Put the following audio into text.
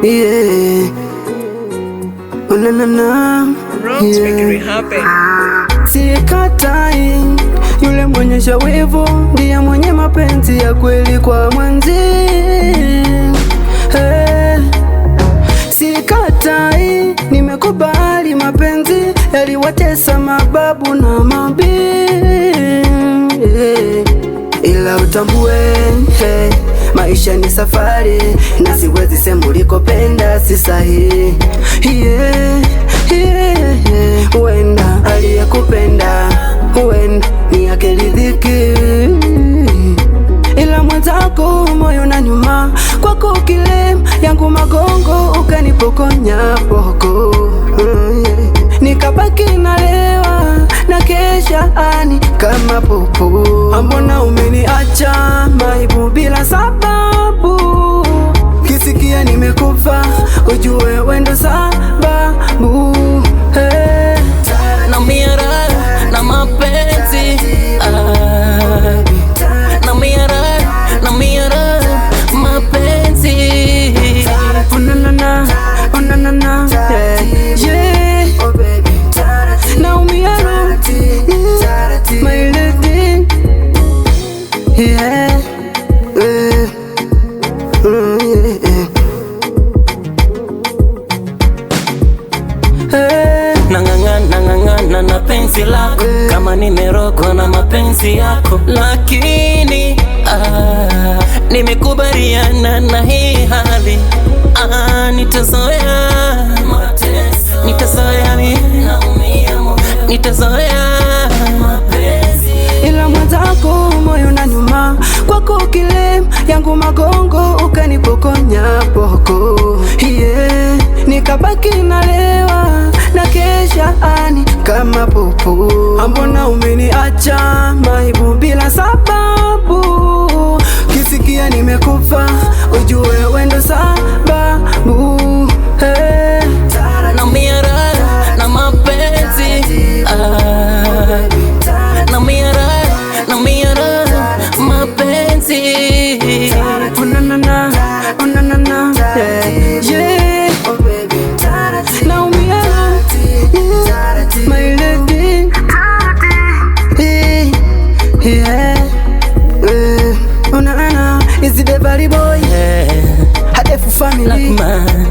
Yeah. Oh, na na na. Rocks make it happen. Sikatai, yule mwenye shawivu ndiye mwenye mapenzi ya kweli kwa mwenzi. Hey. Sikatai, nimekubali mapenzi yaliwatesa mababu na mabibi. Hey. Ila utambue, hey, maisha ni safari na siwezi sema ulikopenda si sahihi. Yeah, yeah, yeah. Huenda aliyekupenda huenda ni akiridhiki, ila mwenzako moyo na nyuma kwako kile yangu magongo ukanipokonya poko. Nikabaki nalewa na kesha ani kama popo. Ambona umeniacha maibu bila sababu, kisikia nimekufa ujue wendo sababu. Hey. Na miara na mapenzi na miara mapenzi. Oh na na na, oh na na na, yeah, yeah. Oh baby, naumia my lady, yeah, yeah. Nang'ang'ana na penzi lako, kama nimerogwa na mapenzi yako, lakini nimekubaliana na hii hali. Nitazoea mapenzi, ila mwenzako moyo na nyuma kwako kile yangu magongo ukanipokonya poko. Yeah, nikabaki nalewa na kesha ani kama popo. Ambona umeniacha maibu bila sababu, kisikia nimekufa ujue wendo sababu. Hey. na miara na mapenzi na miara mapenzi. Oh na na na, oh na na na, yeah, yeah. Oh baby, naumia, yeah, my lady, yeah, oh na na na, is it the body boy, Yeah. Hadefu family, Lakman.